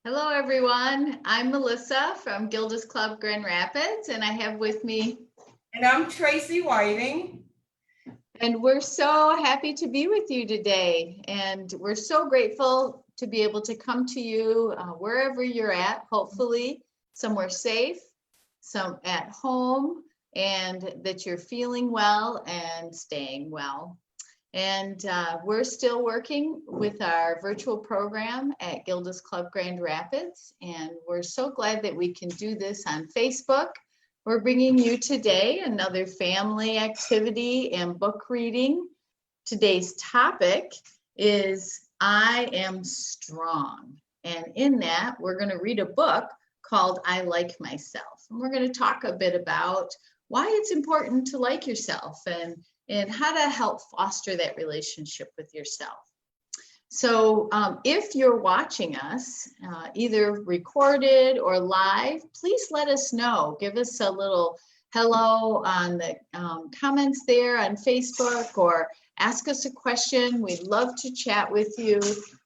Hello, everyone. I'm Melissa from Gilda's Club Grand Rapids, and I have with me, And I'm Tracy Whiting. and we're so happy to be with you today. And we're so grateful to be able to come to you wherever you're at, hopefully somewhere safe, some at home, and that you're feeling well and staying well. And we're still working with our virtual program at Gilda's Club Grand Rapids. And we're so glad that we can do this on Facebook. We're bringing you today another family activity and book reading. Today's topic is I Am Strong. And in that, we're going to read a book called I Like Myself. And we're going to talk a bit about why it's important to like yourself and how to help foster that relationship with yourself. So if you're watching us, either recorded or live, please let us know. Give us a little hello on the comments there on Facebook, or ask us a question. We'd love to chat with you.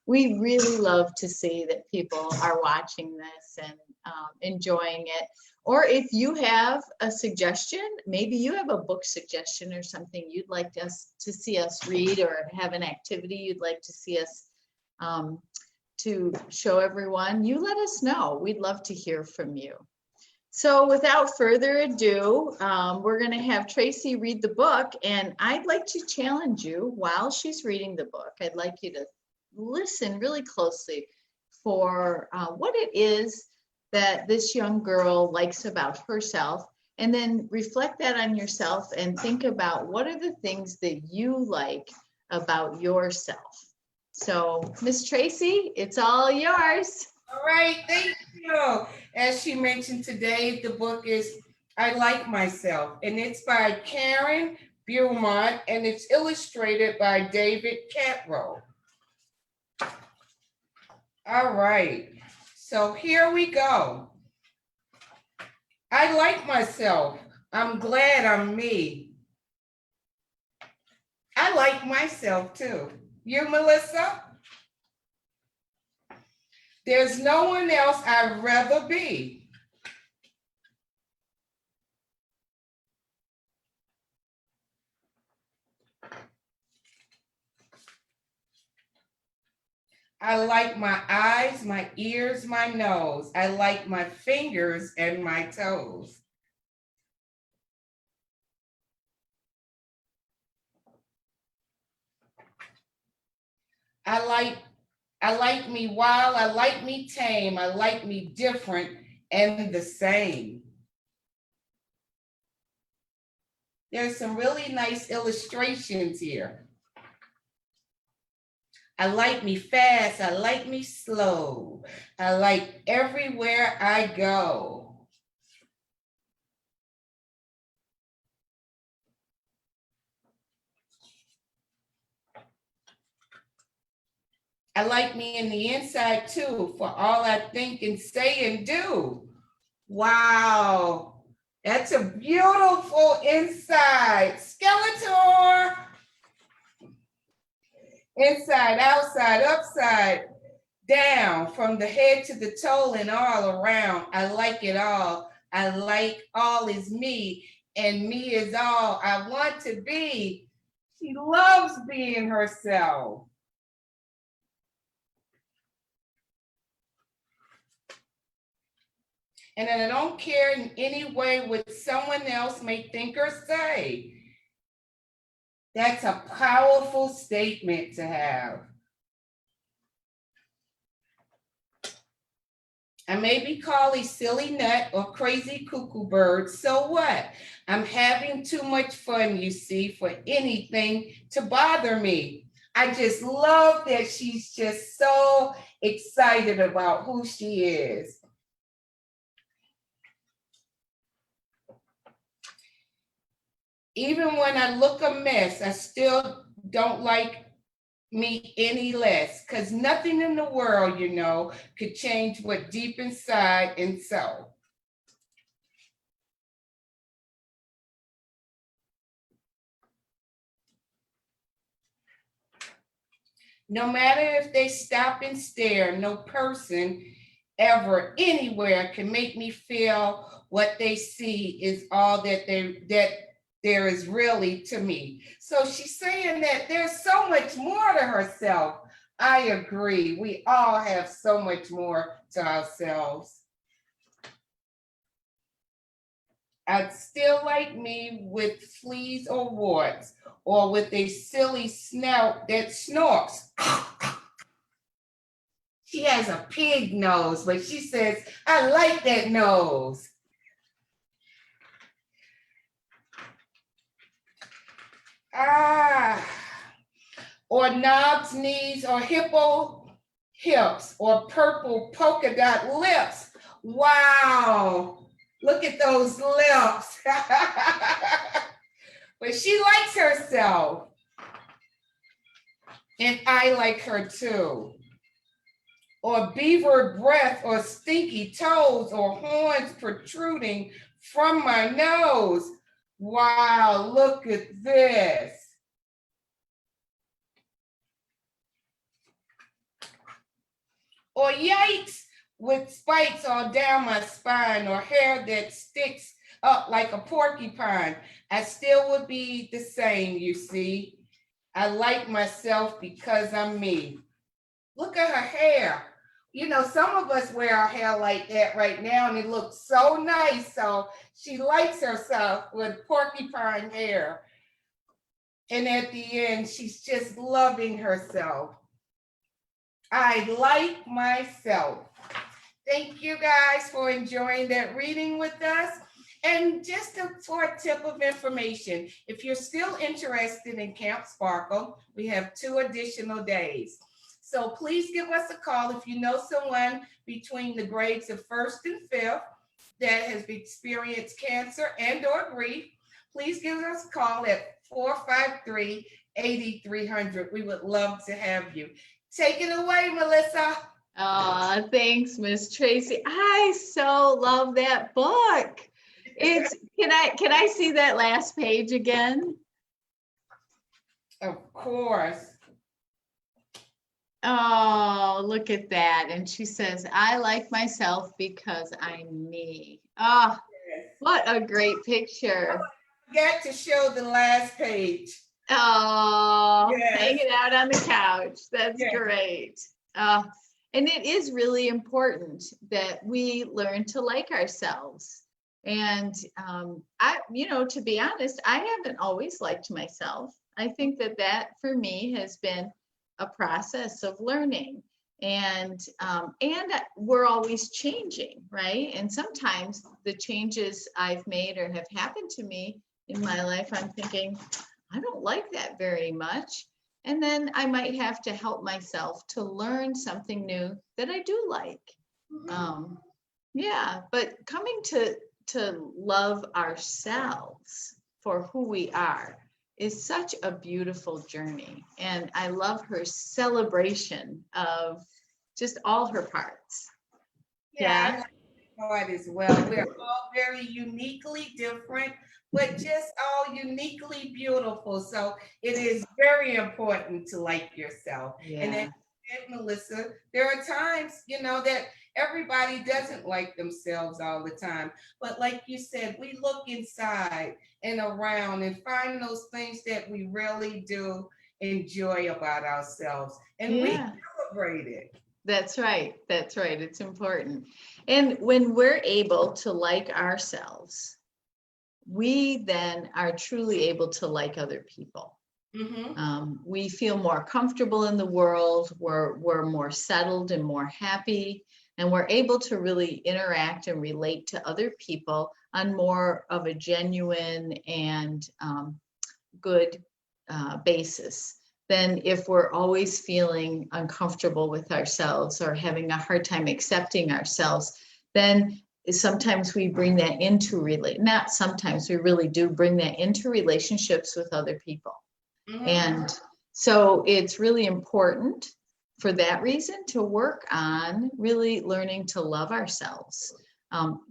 We really love to see that people are watching this and enjoying it. Or if you have a suggestion, maybe you have a book suggestion or something you'd like us to see us read, or have an activity you'd like to see us to show everyone, you let us know. We'd love to hear from you. So without further ado, we're going to have Tracy read the book, and I'd like to challenge you while she's reading the book. I'd like you to listen really closely for what it is that this young girl likes about herself, and then reflect that on yourself and think about what are the things that you like about yourself. So, Miss Tracy, it's all yours. All right, thank you. As she mentioned today, the book is I Like Myself, and it's by Karen Beaumont, and it's illustrated by David Catrow. All right, so here we go. I like myself. I'm glad I'm me. I like myself too. You, Melissa? There's no one else I'd rather be. I like my eyes, my ears, my nose. I like my fingers and my toes. I like me wild, I like me tame, I like me different and the same. There's some really nice illustrations here. I like me fast, I like me slow. I like everywhere I go. I like me in the inside too, for all I think and say and do. Wow, that's a beautiful inside. Skeletor. Inside, outside, upside, down, from the head to the toe and all around. I like it all. I like all is me, and me is all I want to be. She loves being herself. And I don't care in any way what someone else may think or say. That's a powerful statement to have. I may be called a silly nut or crazy cuckoo bird, so what? I'm having too much fun, you see, for anything to bother me. I just love that she's just so excited about who she is. Even when I look a mess, I still don't like me any less, because nothing in the world, you know, could change what deep inside and so. No matter if they stop and stare, no person ever, anywhere can make me feel what they see is all that there is really to me. So she's saying that there's so much more to herself. I agree. We all have so much more to ourselves. I'd still like me with fleas or warts, or with a silly snout that snorts. She has a pig nose, but she says, I like that nose. Ah, or knobs, knees, or hippo hips, or purple polka dot lips. Wow, look at those lips. But she likes herself. And I like her too. Or beaver breath, or stinky toes, or horns protruding from my nose. Wow, look at this. Or yikes, with spikes all down my spine, or hair that sticks up like a porcupine. I still would be the same, you see. I like myself because I'm me. Look at her hair. You know, some of us wear our hair like that right now, and it looks so nice. So she likes herself with porcupine hair. And at the end, she's just loving herself. I like myself. Thank you guys for enjoying that reading with us. And just for a tip of information, if you're still interested in Camp Sparkle, we have 2 additional days. So please give us a call if you know someone between the grades of 1st and 5th that has experienced cancer and or grief. Please give us a call at 453-8300. We would love to have you. Take it away, Melissa. Oh, thanks, Miss Tracy. I so love that book. Can I see that last page again? Of course. Oh, look at that. And she says, I like myself because I'm me. Oh, Yes. what a great picture. Got to show the last page. Oh, Yes. hanging out on the couch. That's Yes. great. And it is really important that we learn to like ourselves. And to be honest, I haven't always liked myself. I think that for me has been a process of learning. And we're always changing, right? And sometimes the changes I've made or have happened to me in my life, I'm thinking, I don't like that very much. And then I might have to help myself to learn something new that I do like. Mm-hmm. But coming to love ourselves for who we are is such a beautiful journey. And I love her celebration of just all her parts. Yeah, I like that part as well. We're all very uniquely different, but just all uniquely beautiful. So it is very important to like yourself. And Yeah. as you said, Melissa, there are times, that everybody doesn't like themselves all the time. But like you said, we look inside and around and find those things that we really do enjoy about ourselves. And we Yeah. celebrate it. That's right. That's right. It's important. And when we're able to like ourselves, we then are truly able to like other people. Mm-hmm. We feel more comfortable in the world. We're more settled and more happy, and we're able to really interact and relate to other people on more of a genuine and good basis than if we're always feeling uncomfortable with ourselves or having a hard time accepting ourselves. Then sometimes we bring that into not sometimes, we really do bring that into relationships with other people. Mm-hmm. And so it's really important for that reason to work on really learning to love ourselves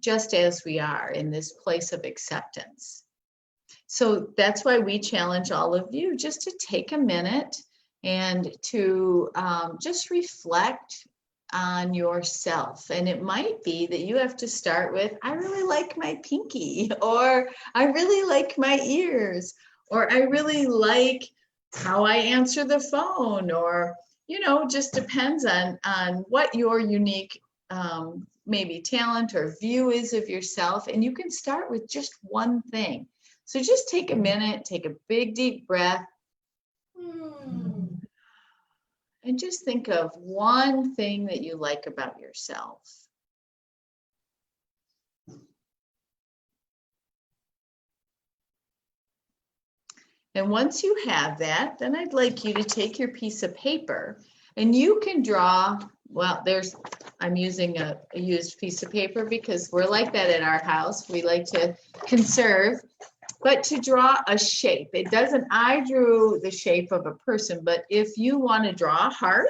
just as we are in this place of acceptance. So that's why we challenge all of you just to take a minute and to just reflect on yourself. And it might be that you have to start with, I really like my pinky, or I really like my ears, or I really like how I answer the phone, or, just depends on what your unique maybe talent or view is of yourself. And you can start with just one thing. So just take a minute, take a big deep breath, and just think of one thing that you like about yourself. And once you have that, then I'd like you to take your piece of paper and you can draw, well, I'm using a used piece of paper because we're like that at our house. We like to conserve, but to draw a shape. I drew the shape of a person, but if you want to draw a heart,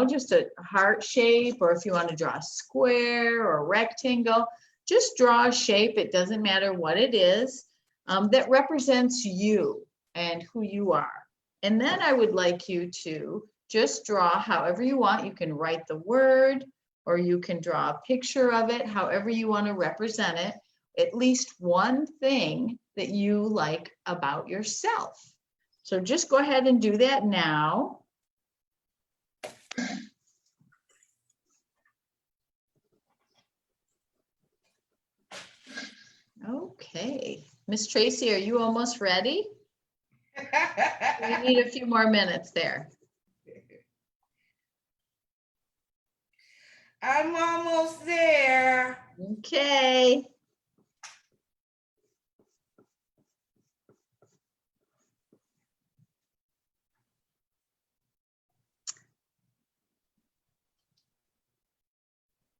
just a heart shape, or if you want to draw a square or a rectangle, just draw a shape. It doesn't matter what it is, that represents you and who you are. And then I would like you to just draw however you want. You can write the word, or you can draw a picture of it, however you want to represent it, at least one thing that you like about yourself. So just go ahead and do that now. Okay, Miss Tracy, are you almost ready? We need a few more minutes there. I'm almost there. Okay.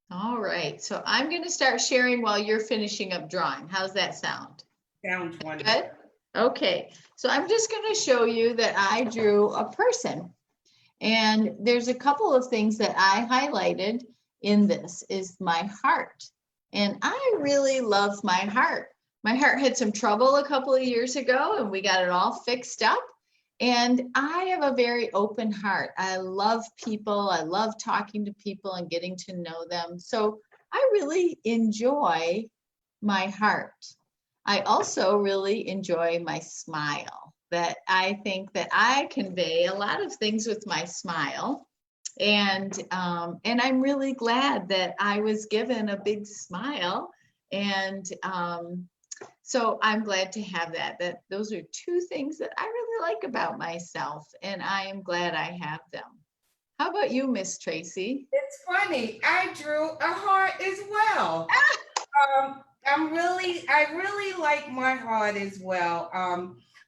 All right, so I'm going to start sharing while you're finishing up drawing. How's that sound? Sounds wonderful. Good? Okay, so I'm just going to show you that I drew a person. And there's a couple of things that I highlighted in this is my heart. And I really love my heart. My heart had some trouble a couple of years ago and we got it all fixed up. And I have a very open heart. I love people. I love talking to people and getting to know them. So I really enjoy my heart. I also really enjoy my smile. That I think that I convey a lot of things with my smile. And I'm really glad that I was given a big smile. And so I'm glad to have that those are two things that I really like about myself, and I am glad I have them. How about you, Miss Tracy? It's funny. I drew a heart as well. I really like my heart as well.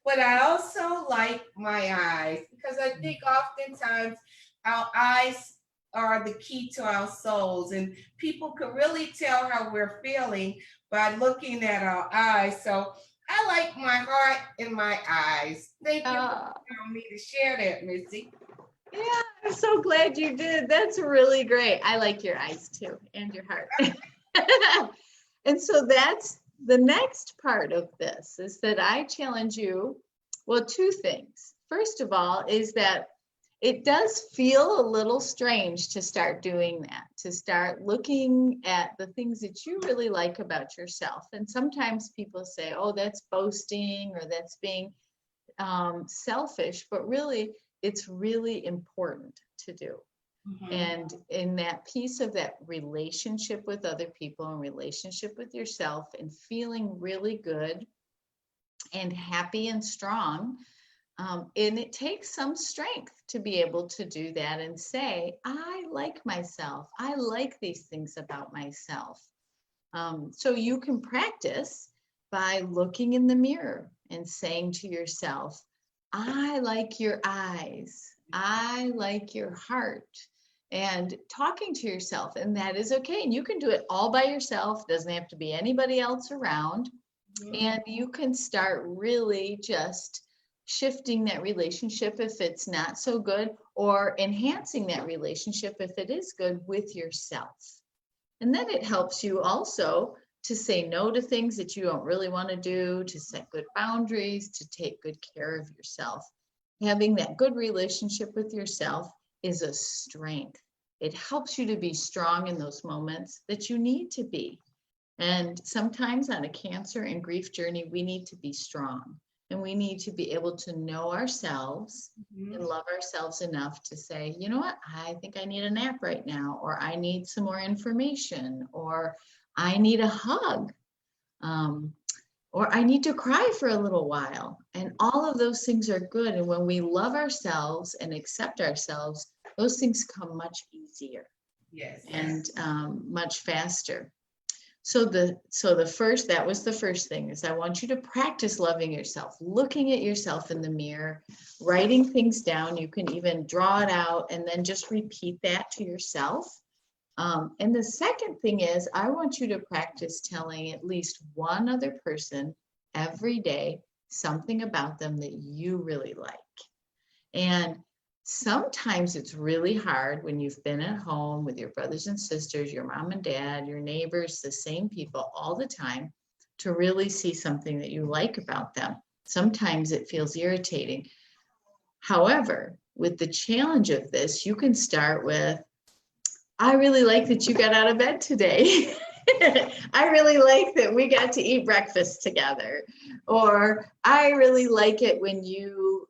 But I also like my eyes because I think oftentimes our eyes are the key to our souls, and people can really tell how we're feeling by looking at our eyes. So I like my heart and my eyes. Thank you for allowing me to share that, Missy. Yeah, I'm so glad you did. That's really great. I like your eyes too, and your heart. And so that's the next part of this, is that I challenge you, well, two things. First of all, is that it does feel a little strange to start doing that, to start looking at the things that you really like about yourself. And sometimes people say, oh, that's boasting, or that's being selfish, but really, it's really important to do. And in that piece of that relationship with other people and relationship with yourself and feeling really good and happy and strong. And it takes some strength to be able to do that and say, I like myself. I like these things about myself. So you can practice by looking in the mirror and saying to yourself, I like your eyes. I like your heart. And talking to yourself, and that is okay. And you can do it all by yourself. Doesn't have to be anybody else around. And you can start really just shifting that relationship if it's not so good, or enhancing that relationship if it is good with yourself. And then it helps you also to say no to things that you don't really want to do, to set good boundaries, to take good care of yourself. Having that good relationship with yourself is a strength. It helps you to be strong in those moments that you need to be. And sometimes on a cancer and grief journey, we need to be strong, and we need to be able to know ourselves and love ourselves enough to say, you know what, I think I need a nap right now, or I need some more information, or I need a hug. Or I need to cry for a little while. And all of those things are good. And when we love ourselves and accept ourselves, those things come much easier. Yes. And much faster. So that was the first thing, is I want you to practice loving yourself, looking at yourself in the mirror, writing things down. You can even draw it out and then just repeat that to yourself. And the second thing is, I want you to practice telling at least one other person every day something about them that you really like. And sometimes it's really hard when you've been at home with your brothers and sisters, your mom and dad, your neighbors, the same people all the time, to really see something that you like about them. Sometimes it feels irritating. However, with the challenge of this, you can start with, I really like that you got out of bed today. I really like that we got to eat breakfast together. Or I really like it when you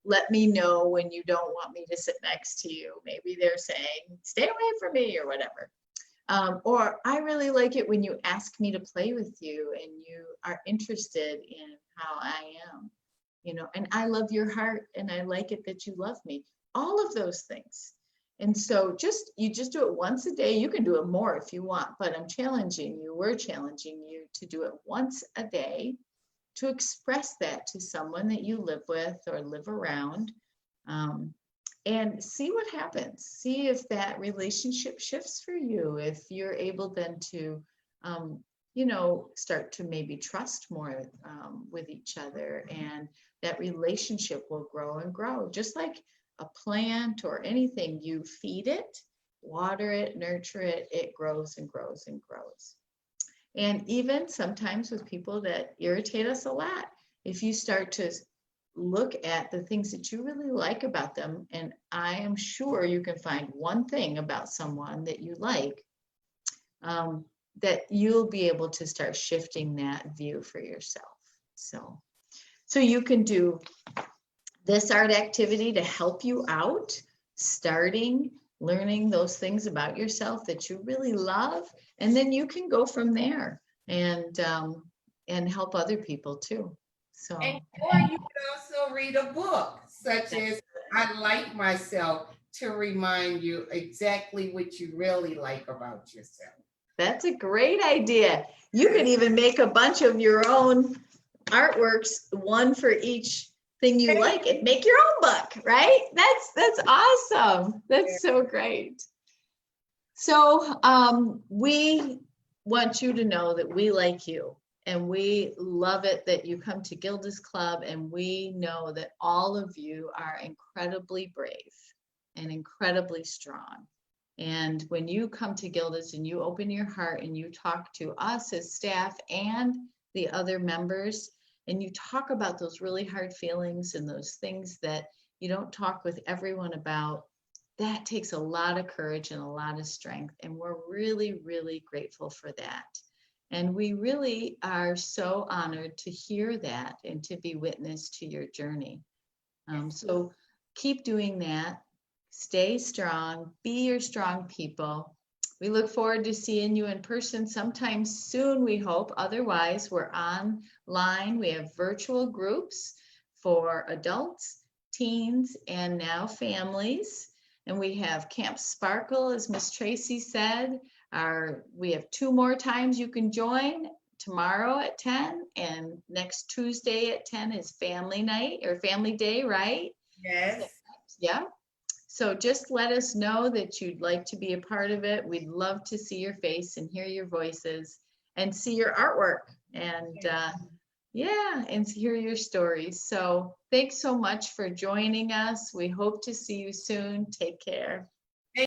let me know when you don't want me to sit next to you. Maybe they're saying, stay away from me or whatever. Or I really like it when you ask me to play with you and you are interested in how I am, and I love your heart and I like it that you love me. All of those things. And so you just do it once a day. You can do it more if you want, but we're challenging you to do it once a day, to express that to someone that you live with or live around, and see what happens. See if that relationship shifts for you, if you're able then to, start to maybe trust more with each other, and that relationship will grow and grow. Just like a plant or anything, you feed it, water it, nurture it, it grows and grows and grows. And even sometimes with people that irritate us a lot, if you start to look at the things that you really like about them, and I am sure you can find one thing about someone that you like, that you'll be able to start shifting that view for yourself. So you can do this art activity to help you out, starting learning those things about yourself that you really love, and then you can go from there and help other people too. So, Or you could also read a book, such as I Like Myself, to remind you exactly what you really like about yourself. That's a great idea. You can even make a bunch of your own artworks, one for each thing you like, and make your own book, right? That's awesome. That's so great. So we want you to know that we like you, and we love it that you come to Gilda's Club, and we know that all of you are incredibly brave and incredibly strong. And when you come to Gilda's and you open your heart and you talk to us as staff and the other members, and you talk about those really hard feelings and those things that you don't talk with everyone about, that takes a lot of courage and a lot of strength. And we're really, really grateful for that. And we really are so honored to hear that and to be witness to your journey. So keep doing that. Stay strong, be your strong people. We look forward to seeing you in person sometime soon, we hope. Otherwise, we're online. We have virtual groups for adults, teens, and now families. And we have Camp Sparkle, as Miss Tracy said. We have 2 more times you can join. Tomorrow at 10 and next Tuesday at 10 is family night or family day, right? Yes. Yeah. So just let us know that you'd like to be a part of it. We'd love to see your face and hear your voices and see your artwork and and hear your stories. So thanks so much for joining us. We hope to see you soon. Take care.